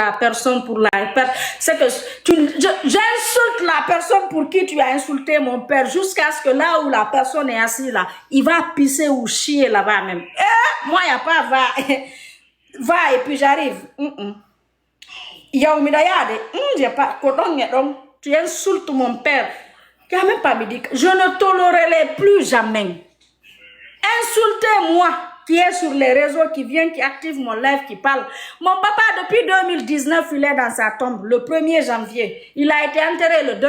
la personne pour la perdre. C'est que j'insulte la personne pour qui tu as insulté mon père jusqu'à ce que là où la personne est assise là, il va pisser ou chier là-bas même. Moi, il n'y a pas va et puis j'arrive. Il y a j'ai pas donc tu insultes mon père. Tu n'as même pas me dit que je ne tolérerai plus jamais. Insultez-moi qui est sur les réseaux, qui vient, qui active mon live, qui parle. Mon papa, depuis 2019, il est dans sa tombe, le 1er janvier. Il a été enterré le 2.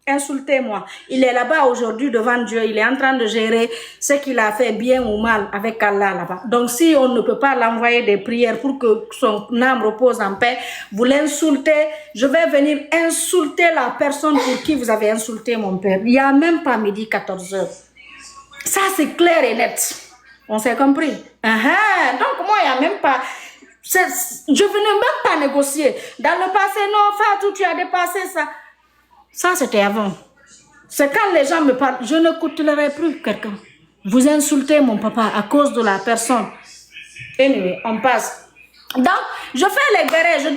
Insultez-moi. Il est là-bas aujourd'hui devant Dieu. Il est en train de gérer ce qu'il a fait bien ou mal avec Allah là-bas. Donc si on ne peut pas l'envoyer des prières pour que son âme repose en paix, vous l'insultez, je vais venir insulter la personne pour qui vous avez insulté mon père. Il n'y a même pas midi 14h. Ça c'est clair et net. On s'est compris. Donc moi, il n'y a même pas... Je venais même pas négocier. Dans le passé, non, Fatou, tu as dépassé ça. Ça, c'était avant. C'est quand les gens me parlent, je ne coûterai plus quelqu'un. Vous insultez mon papa à cause de la personne. Anyway, on passe. Donc, je fais les bérets, je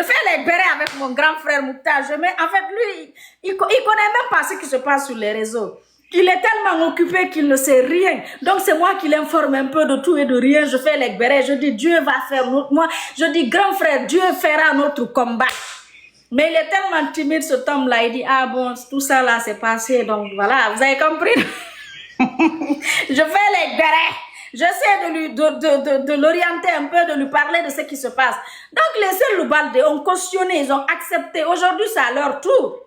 fais les bérets avec mon grand frère Mouktar. En fait, lui, il connaît même pas ce qui se passe sur les réseaux. Il est tellement occupé qu'il ne sait rien. Donc, c'est moi qui l'informe un peu de tout et de rien. Je fais les bérets. Je dis, Dieu va faire notre... Moi, je dis, grand frère, Dieu fera notre combat. Mais il est tellement timide, ce homme-là. Il dit, ah bon, tout ça là, c'est passé. Donc, voilà, vous avez compris. Je fais les bérets. J'essaie de l'orienter un peu, de lui parler de ce qui se passe. Donc, les Selloubalde ont cautionné, ils ont accepté. Aujourd'hui, c'est à leur tour.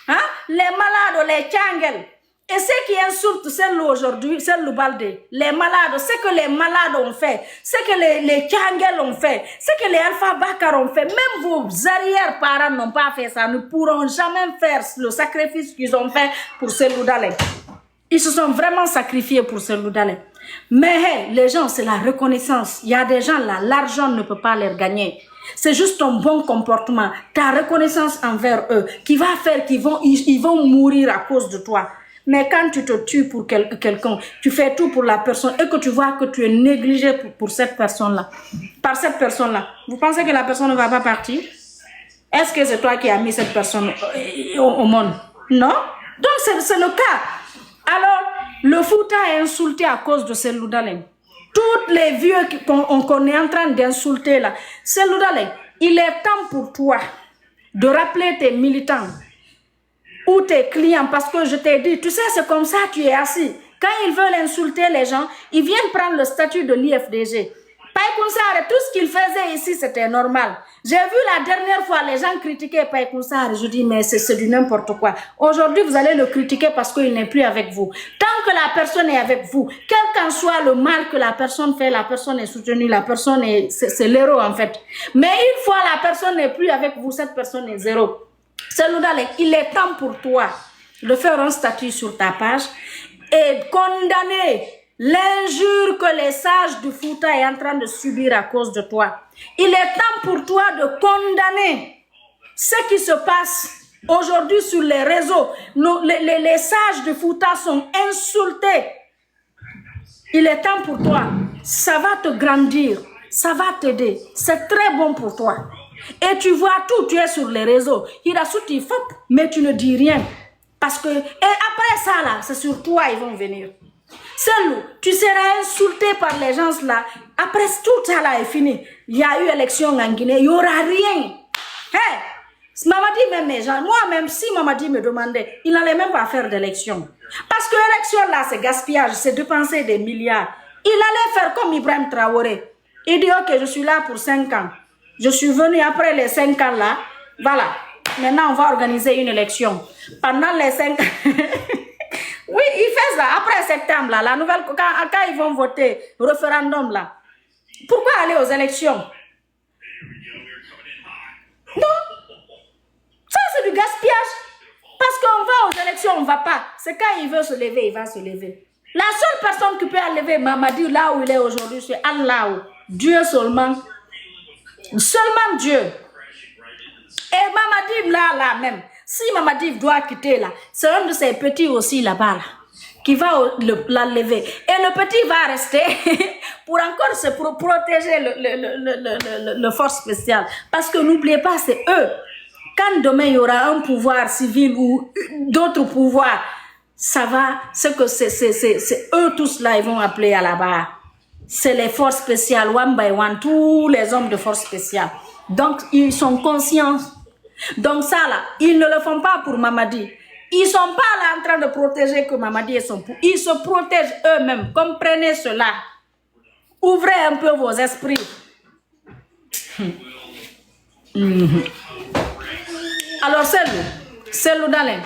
Hein? Les malades, les tchangels. Et ceux qui insultent celle-là aujourd'hui, Selloubalde, les malades, ce que les malades ont fait, ce que les tchangels ont fait, ce que les Alpha Bakar ont fait, même vos arrière-parents n'ont pas fait ça, ne pourront jamais faire le sacrifice qu'ils ont fait pour Selloudalé. Ils se sont vraiment sacrifiés pour Selloudalé. Mais hey, les gens, c'est la reconnaissance. Il y a des gens là, l'argent ne peut pas les gagner. C'est juste ton bon comportement, ta reconnaissance envers eux, qui va faire qu'ils vont mourir à cause de toi. Mais quand tu te tues pour quelqu'un, tu fais tout pour la personne et que tu vois que tu es négligé pour cette personne-là, par cette personne-là, vous pensez que la personne ne va pas partir? Est-ce que c'est toi qui as mis cette personne au monde? Non? Donc c'est le cas. Alors, le Fouta est insulté à cause de Selloudalé. Toutes les vieux qu'on est en train d'insulter là, Selloudalé, il est temps pour toi de rappeler tes militants ou tes clients, parce que je t'ai dit, tu sais, c'est comme ça tu es assis. Quand ils veulent insulter les gens, ils viennent prendre le statut de l'IFDG. Païkounsare, tout ce qu'il faisait ici, c'était normal. J'ai vu la dernière fois, les gens critiquaient Païkounsare. Je dis, mais c'est du n'importe quoi. Aujourd'hui, vous allez le critiquer parce qu'il n'est plus avec vous. Tant que la personne est avec vous, quel qu'en soit le mal que la personne fait, la personne est soutenue, la personne est... C'est l'héros en fait. Mais une fois la personne n'est plus avec vous, cette personne est zéro. Selloudalé, il est temps pour toi de faire un statut sur ta page et condamner l'injure que les sages du Fouta est en train de subir à cause de toi. Il est temps pour toi de condamner ce qui se passe aujourd'hui sur les réseaux. Les sages du Fouta sont insultés. Il est temps pour toi. Ça va te grandir. Ça va t'aider. C'est très bon pour toi. Et tu vois tout, tu es sur les réseaux. Il a sauté fop, mais tu ne dis rien. Parce que, et après ça là, c'est sur toi ils vont venir. Seul, tu seras insulté par les gens là. Après tout ça là est fini. Il y a eu élection en Guinée, il n'y aura rien. Hey, Mamadi même mes gens, moi-même si Mamadi me demandait, il n'allait même pas faire d'élection. Parce que l'élection là c'est gaspillage, c'est dépenser des milliards. Il allait faire comme Ibrahim Traoré. Il dit ok, je suis là pour 5 ans. Je suis venu après les 5 ans là. Voilà. Maintenant, on va organiser une élection. Pendant les 5 ans. Oui, il fait ça. Après septembre, là, la nouvelle... Quand ils vont voter, référendum, là. Pourquoi aller aux élections? Non. Ça, c'est du gaspillage. Parce qu'on va aux élections, on ne va pas. C'est quand il veut se lever, il va se lever. La seule personne qui peut enlever Mamadi là où il est aujourd'hui, c'est Allah. Dieu seulement. Seulement Dieu. Et Mamadi là même, si Mamadi doit quitter là, c'est un de ses petits aussi là-bas là, qui va l'enlever. Et le petit va rester pour encore se protéger le force spéciale. Parce que n'oubliez pas, c'est eux. Quand demain il y aura un pouvoir civil ou d'autres pouvoirs, ça va, c'est eux tous là, ils vont appeler à la barre. C'est les forces spéciales, one by one, tous les hommes de force spéciale. Donc, ils sont conscients. Donc ça là, ils ne le font pas pour Mamadi. Ils ne sont pas là en train de protéger que Mamadi et son pouvoir. Ils se protègent eux-mêmes. Comprenez cela. Ouvrez un peu vos esprits. Alors, c'est le Dalin.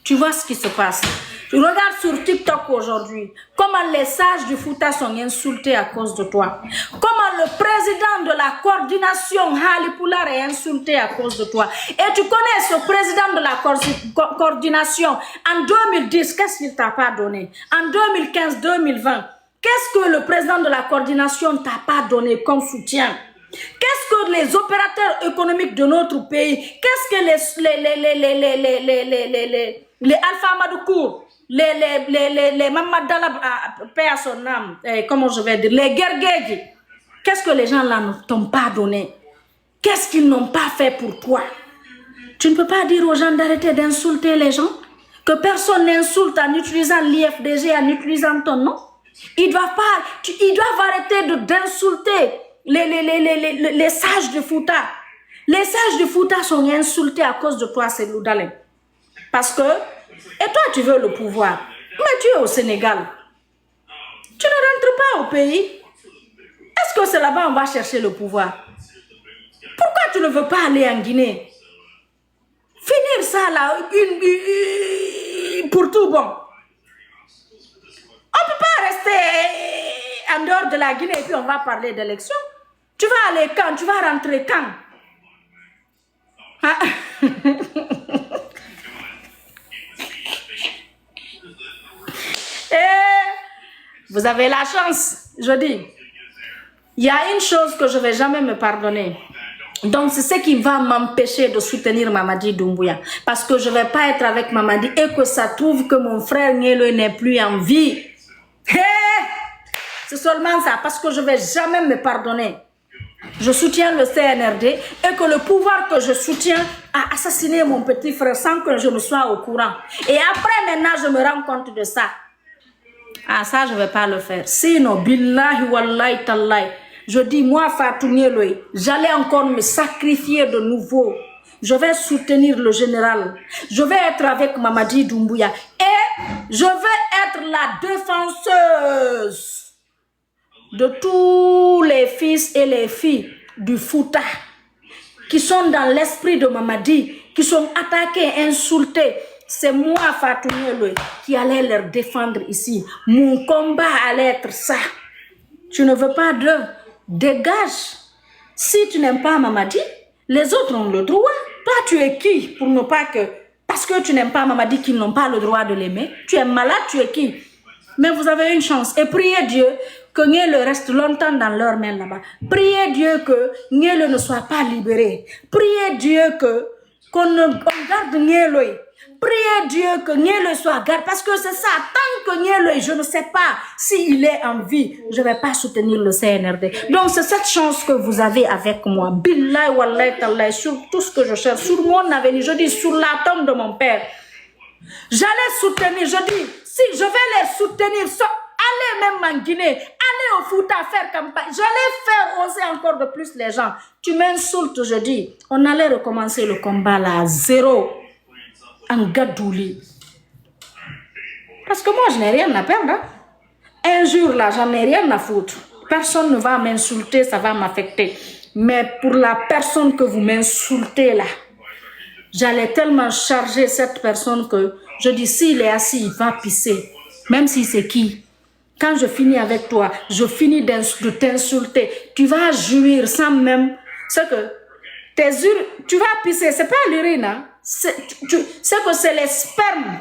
Tu vois ce qui se passe. Tu regardes sur TikTok aujourd'hui comment les sages du Fouta sont insultés à cause de toi. Comment le président de la coordination Hali Poular est insulté à cause de toi. Et tu connais ce président de la coordination en 2010, qu'est-ce qu'il t'a pas donné? En 2015-2020, qu'est-ce que le président de la coordination t'a pas donné comme soutien? Qu'est-ce que les opérateurs économiques de notre pays, qu'est-ce que les Alpha Madoukour, les Mamadala, paix à son âme, comment je vais dire, les Gergedji, qu'est-ce que les gens là ne t'ont pas donné? Qu'est-ce qu'ils n'ont pas fait pour toi? Tu ne peux pas dire aux gens d'arrêter d'insulter les gens? Que personne n'insulte en utilisant l'IFDG, en utilisant ton nom? Ils doivent arrêter d'insulter les sages de Fouta. Les sages de Fouta sont insultés à cause de toi, c'est Loudalin. Parce que, et toi tu veux le pouvoir, mais tu es au Sénégal. Tu ne rentres pas au pays. Est-ce que c'est là-bas on va chercher le pouvoir? Pourquoi tu ne veux pas aller en Guinée? Finir ça là, pour tout bon. On ne peut pas rester en dehors de la Guinée et puis on va parler d'élection. Tu vas aller quand? Tu vas rentrer quand? Ah. Vous avez la chance, je dis. Il y a une chose que je ne vais jamais me pardonner. Donc, c'est ce qui va m'empêcher de soutenir Mamadi Doumbouya. Parce que je ne vais pas être avec Mamadi et que ça trouve que mon frère Nielo n'est plus en vie. C'est seulement ça, parce que je ne vais jamais me pardonner. Je soutiens le CNRD et que le pouvoir que je soutiens a assassiné mon petit frère sans que je ne sois au courant. Et après, maintenant, je me rends compte de ça. Ah, ça, je ne vais pas le faire. Sinon, billahi wallahi tallahi, je dis, moi, Fatou Nieloy, j'allais encore me sacrifier de nouveau. Je vais soutenir le général. Je vais être avec Mamadi Doumbouya. Et je vais être la défenseuse de tous les fils et les filles du Fouta qui sont dans l'esprit de Mamadi, qui sont attaqués, insultés. C'est moi, Fatou Nieloy, qui allais leur défendre ici. Mon combat allait être ça. Tu ne veux pas d'eux? Dégage. Si tu n'aimes pas Mamadi, les autres ont le droit. Toi, tu es qui pour ne pas que... Parce que tu n'aimes pas Mamadi, qu'ils n'ont pas le droit de l'aimer. Tu es malade, tu es qui? Mais vous avez une chance. Et priez Dieu que Nielo reste longtemps dans leurs mains là-bas. Priez Dieu que Nielo ne soit pas libéré. Priez Dieu qu'on garde Nielo. Priez Dieu que Nielo soit gardé. Parce que c'est ça. Tant que Nielo, je ne sais pas s'il est en vie, je ne vais pas soutenir le CNRD. Donc c'est cette chance que vous avez avec moi. Billahi wallahi tallahi, sur tout ce que je cherche, sur mon avenir, je dis sur la tombe de mon père. J'allais soutenir, je dis, si je vais les soutenir, allez même en Guinée, allez au Fouta faire campagne, j'allais faire oser encore de plus les gens. Tu m'insultes, je dis, on allait recommencer le combat là à zéro, en Gadouli. Parce que moi, je n'ai rien à perdre. Hein? Un jour là, j'en ai rien à foutre. Personne ne va m'insulter, ça va m'affecter. Mais pour la personne que vous m'insultez là, j'allais tellement charger cette personne que je dis, s'il est assis, il va pisser. Même si c'est qui. Quand je finis avec toi, je finis de t'insulter. Tu vas jouir sans même... C'est que tu vas pisser, c'est pas l'urine. Hein? C'est que c'est les spermes.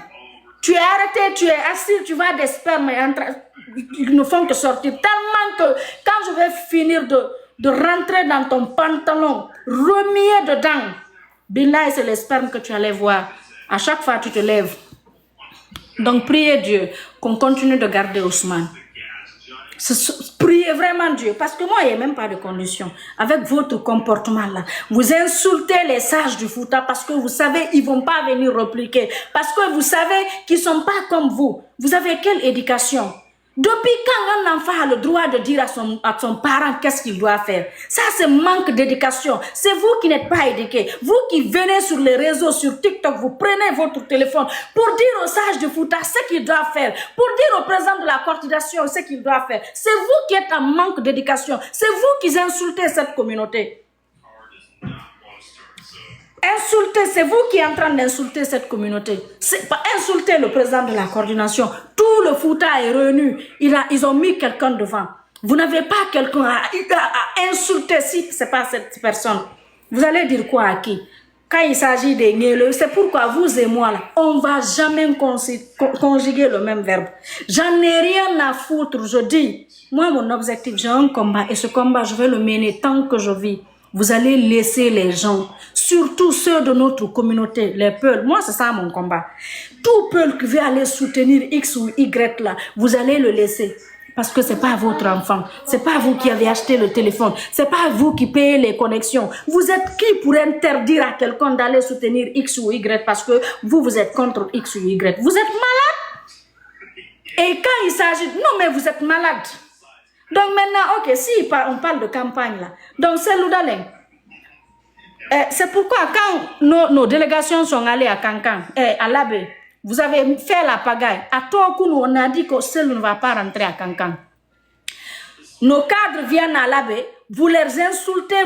Tu es arrêté, tu es assis, tu vois des spermes. Ils ne font que sortir. Tellement que quand je vais finir de rentrer dans ton pantalon, remuer dedans, Billah, c'est les spermes que tu allais voir. À chaque fois, tu te lèves. Donc, priez Dieu qu'on continue de garder Ousmane. Priez vraiment Dieu, parce que moi, il n'y a même pas de condition. Avec votre comportement là, vous insultez les sages du Fouta parce que vous savez, ils ne vont pas venir répliquer. Parce que vous savez qu'ils ne sont pas comme vous. Vous avez quelle éducation? Depuis quand un enfant a le droit de dire à son parent qu'est-ce qu'il doit faire? Ça, c'est manque d'éducation. C'est vous qui n'êtes pas éduqués. Vous qui venez sur les réseaux, sur TikTok, vous prenez votre téléphone pour dire aux sages de Fouta ce qu'ils doivent faire, pour dire au président de la coordination ce qu'il doit faire. C'est vous qui êtes en manque d'éducation. C'est vous qui insultez cette communauté. Insulter, c'est vous qui êtes en train d'insulter cette communauté. C'est pas insulter le président de la coordination. Tout le Fouta est revenu. Ils ont mis quelqu'un devant. Vous n'avez pas quelqu'un à insulter si ce n'est pas cette personne. Vous allez dire quoi à qui? Quand il s'agit des Nieleux, c'est pourquoi vous et moi, là, on ne va jamais conjuguer le même verbe. J'en ai rien à foutre, je dis. Moi, mon objectif, j'ai un combat et ce combat, je vais le mener tant que je vis. Vous allez laisser les gens, surtout ceux de notre communauté, les peuples. Moi, c'est ça mon combat. Tout peuple qui veut aller soutenir X ou Y là, vous allez le laisser. Parce que ce n'est pas votre enfant. Ce n'est pas vous qui avez acheté le téléphone. Ce n'est pas vous qui payez les connexions. Vous êtes qui pour interdire à quelqu'un d'aller soutenir X ou Y parce que vous êtes contre X ou Y? Vous êtes malade. Et quand il s'agit... Non, mais vous êtes malade. Donc maintenant, ok, si on parle de campagne là, donc c'est Loudalen. C'est pourquoi quand nos délégations sont allées à Kankan, à l'Abbé, vous avez fait la pagaille. À Tokoun, on a dit que seul ne va pas rentrer à Kankan. Nos cadres viennent à l'Abbé, vous les insultez,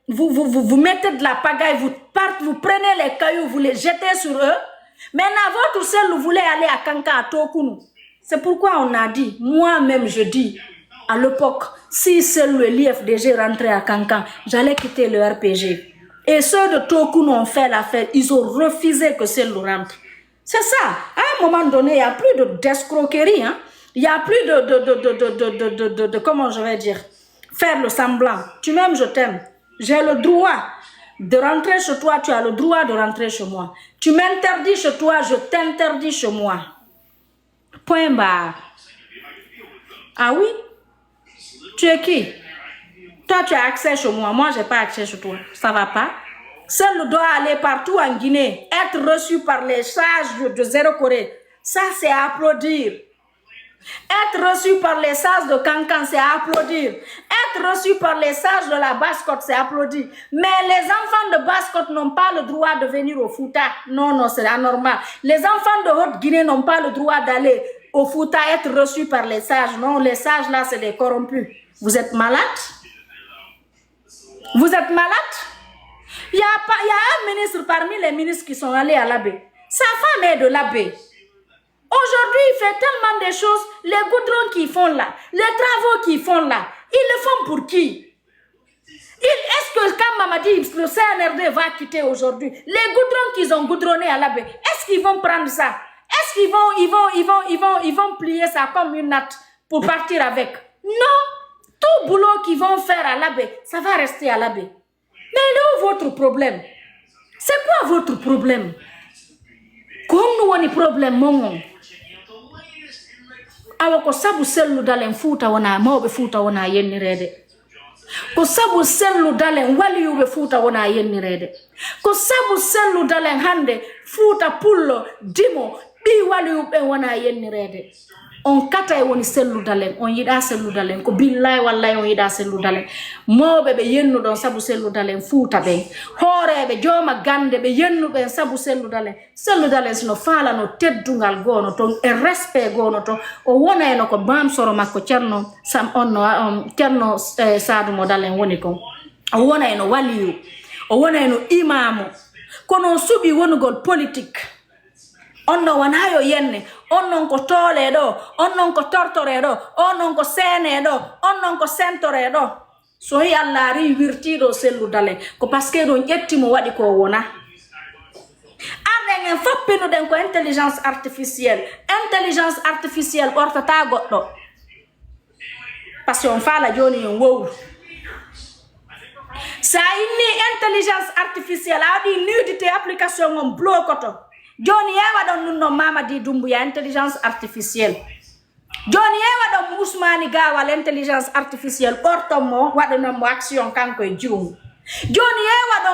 vous mettez de la pagaille, vous prenez les cailloux, vous les jetez sur eux. Maintenant, votre seul voulait aller à Kankan, à Tokoun. C'est pourquoi on a dit, moi-même je dis, à l'époque, si seul le l'IFDG rentrait à Kankan, j'allais quitter le RPG. Et ceux de Tokoun ont fait l'affaire, ils ont refusé que seul le rentre. C'est ça. À un moment donné, il n'y a plus d'escroquerie. Hein? Il n'y a plus de comment je vais dire, faire le semblant. Tu m'aimes, je t'aime. J'ai le droit de rentrer chez toi, tu as le droit de rentrer chez moi. Tu m'interdis chez toi, je t'interdis chez moi. Point barre. Ah oui? Tu es qui? Toi, tu as accès chez moi. Moi, je n'ai pas accès chez toi. Ça ne va pas? Seul doit aller partout en Guinée, être reçu par les sages de Zéro Corée. Ça, c'est à applaudir. Être reçu par les sages de Kankan, c'est à applaudir. Être reçu par les sages de la Basse-Côte, c'est à applaudir. Mais les enfants de Basse-Côte n'ont pas le droit de venir au Fouta. Non, non, c'est anormal. Les enfants de Haute-Guinée n'ont pas le droit d'aller au Fouta être reçus par les sages. Non, les sages là, c'est des corrompus. Vous êtes malade? Vous êtes malade? Il y a un ministre parmi les ministres qui sont allés à l'Abbé. Sa femme est de l'Abbé. Aujourd'hui, il fait tellement de choses. Les goudrons qu'ils font là, les travaux qu'ils font là, ils le font pour qui? Est-ce que quand Mamadi, le CNRD va quitter aujourd'hui, les goudrons qu'ils ont goudronnés à l'Abbé, est-ce qu'ils vont prendre ça? Est-ce qu'ils vont plier ça comme une natte pour partir avec? Non. Tout boulot qu'ils vont faire à l'Abbé, ça va rester à l'Abbé. Mais il est où votre problème? C'est quoi votre problème? Comme nous avons un problème, mon ko sabu sellu dalen fuuta wona mawbe fuuta wona yennirede ko sabu sellu dalen waliyube fuuta wona yennirede ko sabu sellu dalen hande fuuta pullo dimo bi waliyube wona yennirede on kata e woni sellu dalen on yida sellu dalen ko billahi wallahi on yida sellu dalen mawbe be yennu don sabu sellu dalen fuuta be hoorebe joma gande be yennu be sabu sellu dalen sino faala no teddungal gono ton e respect gono to o wona eno ko bam soro makko cerno sam onno cerno saadu mo dalen woni ko o wona eno waliyu o wona eno imamu kono subi wonugol politique onno wanayo yenne onnon ko tole do onnon ko tortore do onnon ko sene do onnon ko sentore do so yi Allah ri wirtido sellu dalen ko paske don yettimo wadi ko wona arden en foppino den ko intelligence artificielle ortata goddo parce on fala joni en wowru sa inni intelligence artificielle adi nudité application on blokoto joni yewa don nunno Mamadi Doumbouya intelligence artificielle Johnny Ewa do Ousmane Gawa l'intelligence artificielle ortomo wadana mo action kanko e jum. Johnny Ewa do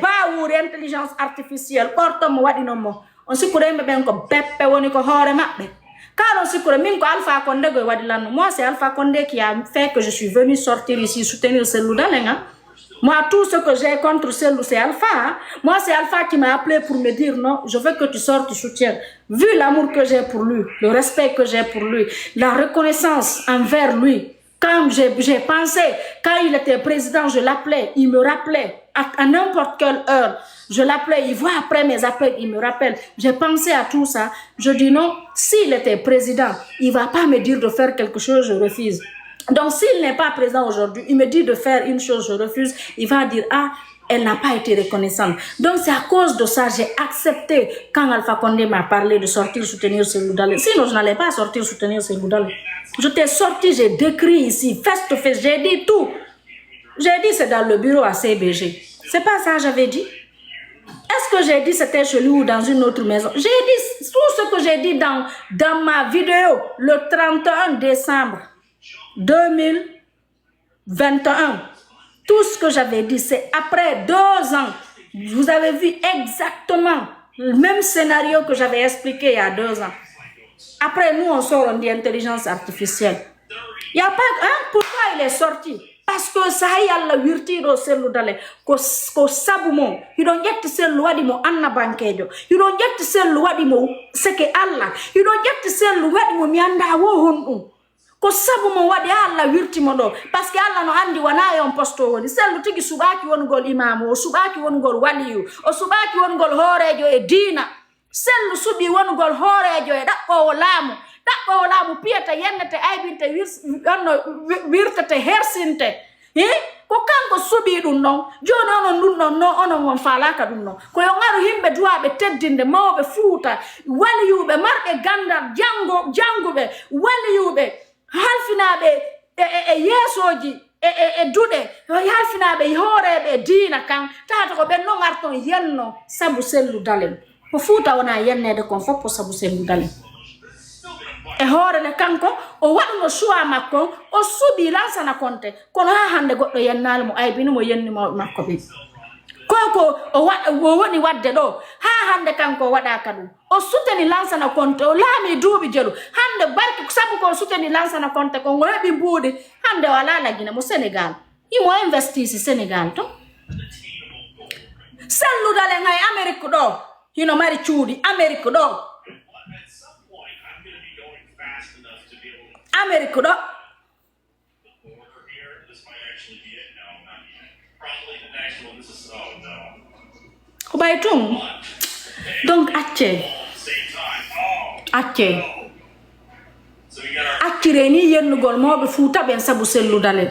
baour intelligence artificielle ortomo wadino mo. On sikure me ben ko beppe woni ko hore mabbe. Car on sikure min ko Alpha Condé go wadilano. Moi c'est Alpha Condé qui a fait que je suis venu sortir ici soutenir Cellou Dalein. Moi, tout ce que j'ai contre Cellou, c'est Alpha. Hein? Moi, c'est Alpha qui m'a appelé pour me dire non, je veux que tu sortes, tu soutiens. Vu l'amour que j'ai pour lui, le respect que j'ai pour lui, la reconnaissance envers lui, quand j'ai pensé, quand il était président, je l'appelais, il me rappelait, à n'importe quelle heure, je l'appelais, il voit après mes appels, il me rappelle. J'ai pensé à tout ça. Je dis non, s'il était président, il ne va pas me dire de faire quelque chose, je refuse. Donc, s'il n'est pas présent aujourd'hui, il me dit de faire une chose, je refuse, il va dire, ah, elle n'a pas été reconnaissante. Donc, c'est à cause de ça, j'ai accepté quand Alpha Condé m'a parlé de sortir soutenir Cellou Dalein. Sinon, je n'allais pas sortir soutenir Cellou Dalein. Je t'ai sorti, j'ai décrit ici, face to face, j'ai dit tout. J'ai dit, c'est dans le bureau à CBG. C'est pas ça, j'avais dit. Est-ce que j'ai dit c'était chez lui ou dans une autre maison? J'ai dit tout ce que j'ai dit dans ma vidéo le 31 décembre 2021. Tout ce que j'avais dit, c'est après 2 ans. Vous avez vu exactement le même scénario que j'avais expliqué il y a 2 ans. Après, nous, on sort, on dit intelligence artificielle. Il n'y a pas... Hein, pourquoi il est sorti? Parce que ça y a la virtu de Cellou Dalein. Ko sabumo. Il don't get to sell loi mo anna bankejo. You don't get to sell loi mo seke Allah. You don't get to sell loi mo mianda wo hon. Ko sabumo wadi Allah virtu mo do. Parce que Allah no andi wana yon posto woni. Cellou tigi subaki won gol imam o subaki won gol waliyu. O subaki won gol horejo e dina. Cellou subi won gol horejo e dakko lamu. Dakko lamu pieta yennete aybinte wirtete hersinte. Ko kanko subi dum non joni onon dum non no onon won falaka dum non ko yo ngaru himbe duwabe teddinde mawbe fuuta waliyube marbe gandal jangube waliyube halfinabe yesoji dude halfinabe horebe dina kan tata ko ben no ngarton yenno sabu Cellou Dalein ko fuuta wona yennede kon foppo sabu Cellou Dalein e hore le kanko o waɗno choix makko o subi Lansana Conté kono ha hande goɗɗo yennali mo aybini mo yenni mawɓe makko ɓe koko o woni wadde ɗo ha hande kanko waɗaka ɗum o suteni Lansana Conté o laami duuɓi jelu hande barki sabu ko suteni Lansana Conté ko heɓi mbuuɗi hande o ala lagina mo Sénégal imo investisi Sénégal to Cellou Dalein hay Amérique ɗo hino mari cuuɗi Amérique ɗo Amérique do ko bay tum donc accireni yennugol mawɓe Fuuta ɓen sabu Cellou Dalein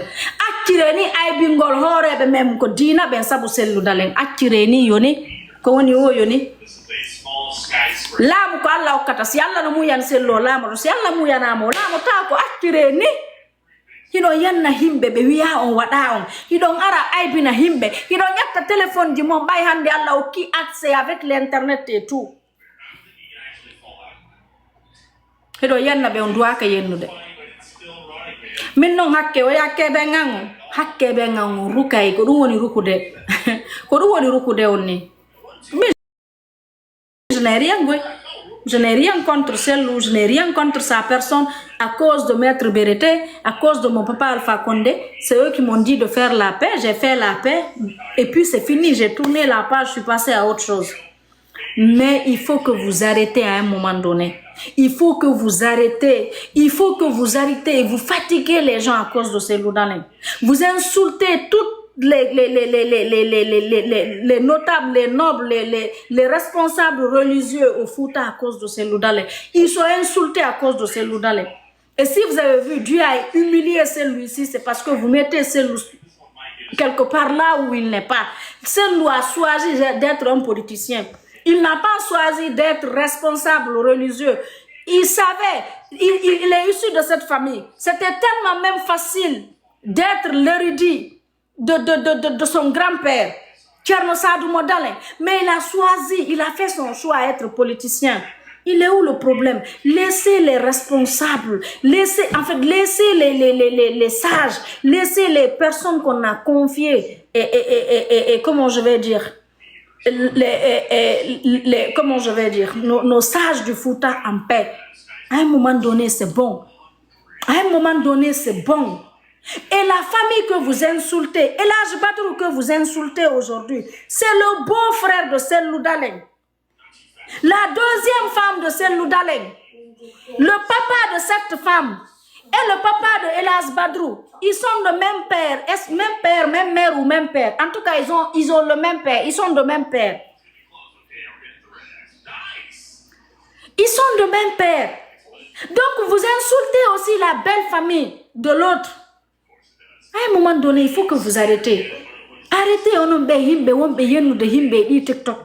accireni aybingol hoorebe mem ko diina ɓen sabu Cellou Dalein accireni yoni ko woni o yoni laamu ko Allah hokkata si Allah no muyan Cellou laamu si Allah muyanamo laamu ta ko accireni hino yanna himbe be wiya on wada on hidon ara aybina himbe hidon yatta téléphone ji mom bay hande Allah hokki accès avec l'internet et tout hido yanna be on duwaka yennude min non hakke o yakke be ngango rukay ko dum woni rukude ko dum woni rukude onni je n'ai rien contre Cellou, je n'ai rien contre sa personne à cause de Maître Berete, à cause de mon papa Alpha Condé. C'est eux qui m'ont dit de faire la paix, j'ai fait la paix et puis c'est fini, j'ai tourné la page, je suis passée à autre chose. Mais il faut que vous arrêtez à un moment donné. Il faut que vous arrêtez et vous fatiguez les gens à cause de Cellou Dalein. Vous insultez toutes les notables, les nobles, les responsables religieux au Fouta à cause de Cellou Dalein. Ils sont insultés à cause de Cellou Dalein. Et si vous avez vu, Dieu a humilié celui-ci, c'est parce que vous mettez Cellou quelque part là où il n'est pas. Cellou a choisi d'être un politicien. Il n'a pas choisi d'être responsable religieux. Il savait, il est issu de cette famille. C'était tellement même facile d'être l'érudit de son grand-père, Thierno Sadou Dalein, mais il a fait son choix à être politicien. Il est où le problème? Laissez les responsables, laissez les sages, laissez les personnes qu'on a confiées et comment je vais dire, comment je vais dire, nos sages du Fouta en paix. À un moment donné, c'est bon. À un moment donné, c'est bon. Et la famille que vous insultez, et l'âge Badrou que vous insultez aujourd'hui, c'est le beau-frère de Sellou Daleng. La deuxième femme de Sellou Daleng. Le papa de cette femme et le papa de Elas Badrou, ils sont de même père, même mère ou même père. En tout cas, ils ont le même père, ils sont de même père. Ils sont de même père. Donc, vous insultez aussi la belle famille de l'autre. À un moment donné, il faut que vous arrêtez. Arrêtez, on de himbe, TikTok.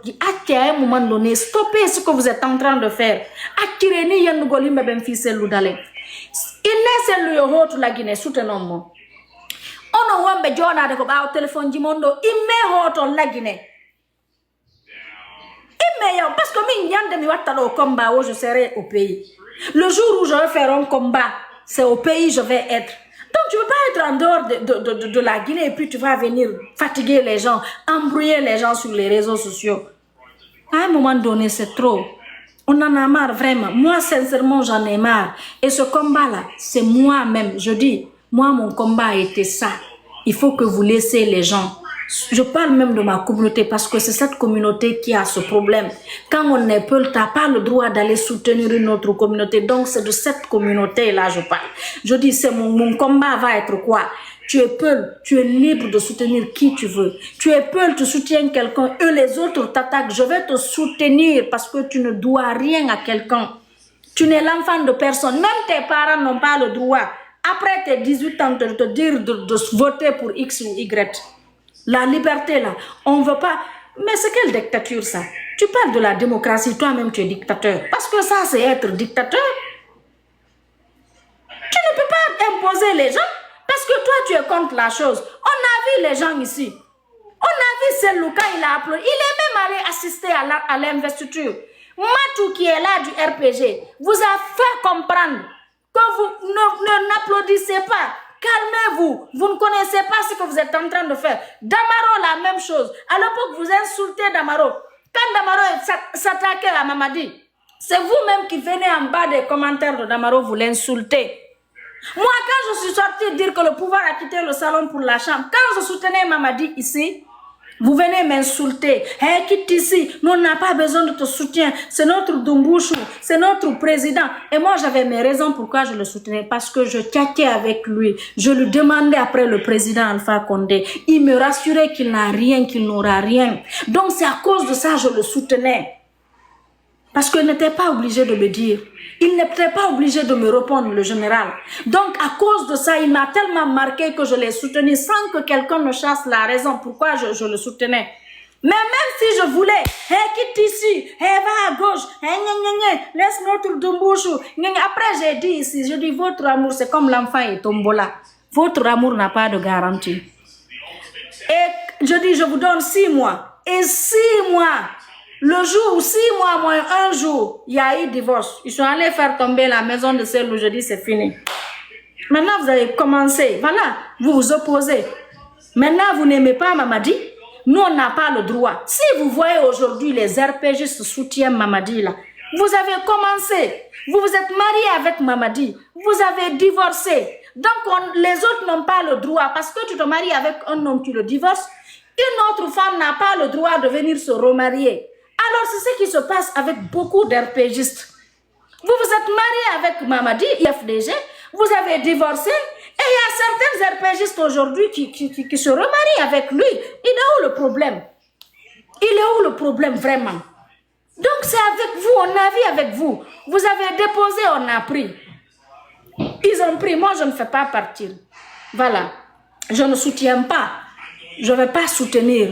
À un moment donné, stoppez ce que vous êtes en train de faire. Attirez-ni yann golimbe ben fils Sellou Daleng. Il n'est celui au la Guinée, soutenons-moi. On a wambe jona de ko ba téléphone du monde, il met hoto la Guinée. Parce que au combat où je serai au pays. Le jour où je vais faire un combat, c'est au pays où je vais être. Donc tu ne veux pas être en dehors de la Guinée et puis tu vas venir fatiguer les gens, embrouiller les gens sur les réseaux sociaux. À un moment donné, c'est trop. On en a marre vraiment. Moi, sincèrement, j'en ai marre. Et ce combat-là, c'est moi-même. Je dis, moi, mon combat a été ça. Il faut que vous laissez les gens. Je parle même de ma communauté parce que c'est cette communauté qui a ce problème. Quand on est peu, tu n'as pas le droit d'aller soutenir une autre communauté. Donc, c'est de cette communauté-là je parle. Je dis, c'est mon combat va être quoi? Tu es Peul, tu es libre de soutenir qui tu veux. Tu es Peul, tu soutiens quelqu'un, eux les autres t'attaquent. Je vais te soutenir parce que tu ne dois rien à quelqu'un. Tu n'es l'enfant de personne. Même tes parents n'ont pas le droit, après tes 18 ans, de te dire de voter pour X ou Y. La liberté là, on ne veut pas. Mais c'est quelle dictature ça? Tu parles de la démocratie, toi-même tu es dictateur. Parce que ça c'est être dictateur. Tu ne peux pas imposer les gens parce que toi tu es contre la chose. On a vu les gens ici. On a vu Sellou quand il a applaudi. Il est même allé assister à l'investiture. Matou qui est là du RPG vous a fait comprendre que vous n'applaudissez pas. Calmez-vous, vous ne connaissez pas ce que vous êtes en train de faire. Damaro, la même chose. À l'époque, vous insultez Damaro. Quand Damaro s'attaquait à Mamadi, c'est vous-même qui venez en bas des commentaires de Damaro, vous l'insultez. Moi, quand je suis sortie dire que le pouvoir a quitté le salon pour la chambre, quand je soutenais Mamadi ici, vous venez m'insulter. Hey, quitte ici. Nous, on n'a pas besoin de ton soutien. C'est notre Doumbouchou. C'est notre président. Et moi, j'avais mes raisons pourquoi je le soutenais. Parce que je tchattais avec lui. Je lui demandais après le président Alpha Condé. Il me rassurait qu'il n'a rien, qu'il n'aura rien. Donc, c'est à cause de ça que je le soutenais. Parce qu'il n'était pas obligé de me dire. Il n'était pas obligé de me répondre, le général. Donc, à cause de ça, il m'a tellement marqué que je l'ai soutenu sans que quelqu'un ne chasse la raison pourquoi je le soutenais. Mais même si je voulais, hey, quitte ici, hey, va à gauche, hey, laisse notre Doumbouchou. Après, j'ai dit ici, je dis, votre amour, c'est comme l'enfant et tombola. Votre amour n'a pas de garantie. Et je dis, je vous donne 6 mois. Et 6 mois. Le jour, 6 mois moins un jour, il y a eu divorce. Ils sont allés faire tomber la maison de Sellou. Je dis, c'est fini. Maintenant, vous avez commencé. Voilà, vous vous opposez. Maintenant, vous n'aimez pas Mamadi. Nous, on n'a pas le droit. Si vous voyez aujourd'hui les RPGistes soutiennent Mamadi, là, vous avez commencé. Vous vous êtes marié avec Mamadi. Vous avez divorcé. Donc, les autres n'ont pas le droit. Parce que tu te maries avec un homme, tu le divorces. Une autre femme n'a pas le droit de venir se remarier. Alors, c'est ce qui se passe avec beaucoup d'RPGistes. Vous vous êtes marié avec Mamadi, IFDG, vous avez divorcé, et il y a certains RPGistes aujourd'hui qui se remarient avec lui. Il est où le problème? Il est où le problème vraiment? Donc, c'est avec vous, on a vu avec vous. Vous avez déposé, on a pris. Ils ont pris, moi je ne fais pas partir. Voilà. Je ne soutiens pas. Je ne vais pas soutenir.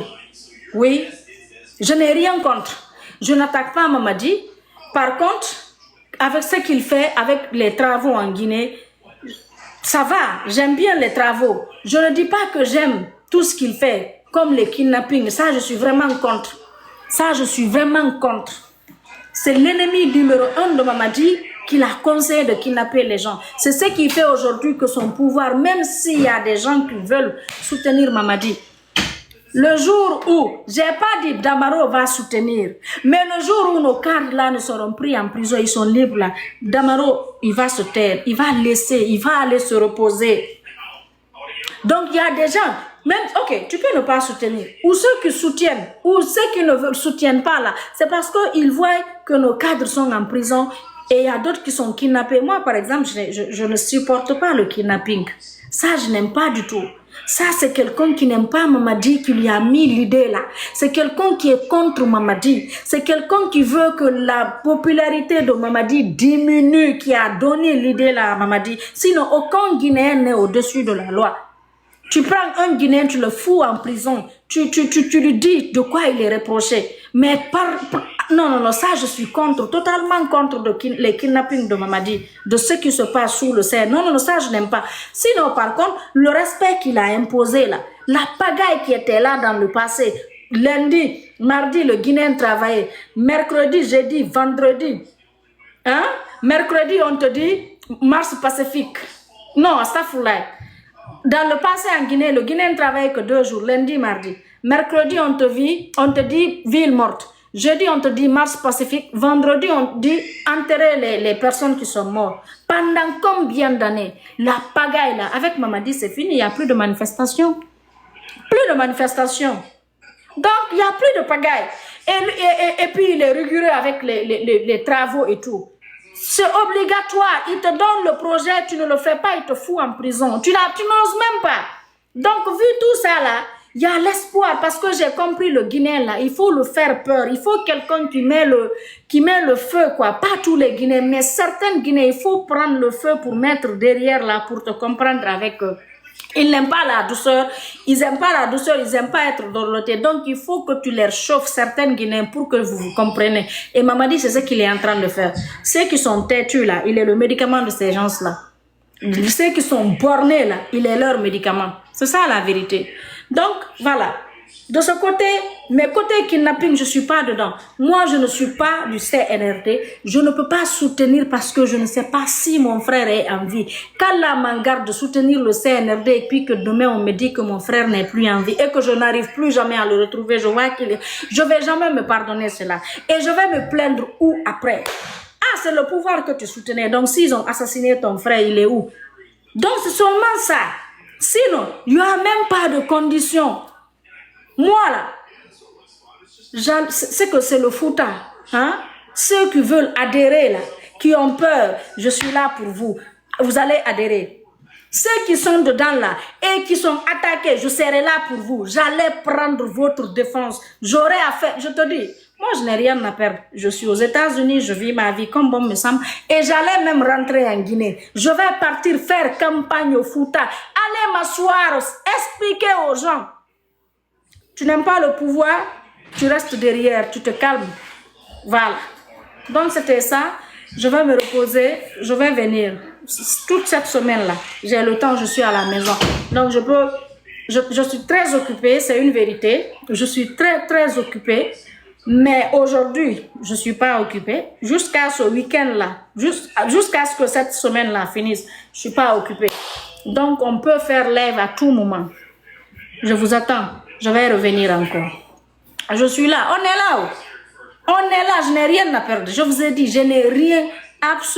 Oui. Je n'ai rien contre. Je n'attaque pas Mamadi. Par contre, avec ce qu'il fait, avec les travaux en Guinée, ça va. J'aime bien les travaux. Je ne dis pas que j'aime tout ce qu'il fait, comme les kidnappings. Ça, je suis vraiment contre. Ça, je suis vraiment contre. C'est l'ennemi numéro 1 de Mamadi qui l'a conseillé de kidnapper les gens. C'est ce qui fait aujourd'hui que son pouvoir, même s'il y a des gens qui veulent soutenir Mamadi, le jour où, j'ai pas dit Damaro va soutenir, mais le jour où nos cadres là ne seront pris en prison, ils sont libres là, Damaro, il va se taire, il va laisser, il va aller se reposer. Donc il y a des gens, même, ok, tu peux ne pas soutenir, ou ceux qui soutiennent, ou ceux qui ne soutiennent pas là, c'est parce qu'ils voient que nos cadres sont en prison et il y a d'autres qui sont kidnappés. Moi par exemple, je ne supporte pas le kidnapping, ça je n'aime pas du tout. Ça, c'est quelqu'un qui n'aime pas Mamadi, qui lui a mis l'idée là. C'est quelqu'un qui est contre Mamadi. C'est quelqu'un qui veut que la popularité de Mamadi diminue, qui a donné l'idée là à Mamadi. Sinon, aucun Guinéen n'est au-dessus de la loi. Tu prends un Guinéen, tu le fous en prison. Tu lui dis de quoi il est reproché. Mais non, ça je suis contre, totalement contre les kidnappings de Mamadi, de ce qui se passe sous le CN. Non, ça je n'aime pas. Sinon, par contre, le respect qu'il a imposé là, la pagaille qui était là dans le passé, lundi, mardi, le Guinéen travaillait, mercredi, jeudi, vendredi, hein? Mercredi, on te dit Mars Pacifique. Non, astaghfirullah. Dans le passé en Guinée, le Guinéen travaille que 2 jours, lundi, mardi. Mercredi, on te dit ville morte. Jeudi, on te dit Mars Pacifique. Vendredi, on dit enterrer les personnes qui sont mortes. Pendant combien d'années? La pagaille là, avec Mamadi, c'est fini, il n'y a plus de manifestations. Plus de manifestations. Donc, il n'y a plus de pagaille. Et puis, il est rigoureux avec les travaux et tout. C'est obligatoire, il te donne le projet, tu ne le fais pas, il te fout en prison. Tu n'oses même pas. Donc, vu tout ça là, il y a l'espoir parce que j'ai compris le Guinéen là, il faut le faire peur. Il faut quelqu'un qui met le feu quoi. Pas tous les Guinéens, mais certains Guinéens, il faut prendre le feu pour mettre derrière là, pour te comprendre avec eux. Ils n'aiment pas la douceur, ils n'aiment pas la douceur, ils n'aiment pas être dorlotés. Donc, il faut que tu les chauffes, certains Guinéens, pour que vous vous compreniez. Et Mamadi, c'est ce qu'il est en train de faire. Ceux qui sont têtus, là, il est le médicament de ces gens-là. Ceux qui sont bornés, là, il est leur médicament. C'est ça, la vérité. Donc, voilà. De ce côté, mes côtés kidnapping, je ne suis pas dedans. Moi, je ne suis pas du CNRD. Je ne peux pas soutenir parce que je ne sais pas si mon frère est en vie. Qu'Allah m'en garde de soutenir le CNRD et puis que demain on me dit que mon frère n'est plus en vie et que je n'arrive plus jamais à le retrouver. Je vois je vais jamais me pardonner cela. Et je vais me plaindre où après? Ah, c'est le pouvoir que tu soutenais. Donc, s'ils ont assassiné ton frère, il est où? Donc, c'est seulement ça. Sinon, il n'y a même pas de conditions. Moi, là, c'est que c'est le Fouta. Hein? Ceux qui veulent adhérer, là, qui ont peur, je suis là pour vous. Vous allez adhérer. Ceux qui sont dedans, là, et qui sont attaqués, je serai là pour vous. J'allais prendre votre défense. J'aurai à faire, je te dis, moi, je n'ai rien à perdre. Je suis aux États-Unis, je vis ma vie comme bon me semble. Et j'allais même rentrer en Guinée. Je vais partir faire campagne au Fouta. Aller m'asseoir, expliquer aux gens. Tu n'aimes pas le pouvoir, tu restes derrière, tu te calmes. Voilà. Donc c'était ça. Je vais me reposer, je vais venir. Toute cette semaine-là, j'ai le temps, je suis à la maison. Donc je suis très occupée, c'est une vérité. Je suis très occupée. Mais aujourd'hui, je ne suis pas occupée. Jusqu'à ce week-end-là, jusqu'à ce que cette semaine-là finisse, je ne suis pas occupée. Donc on peut faire live à tout moment. Je vous attends. Je vais revenir encore. Je suis là. On est là. On est là. Je n'ai rien à perdre. Je vous ai dit, je n'ai rien absolument.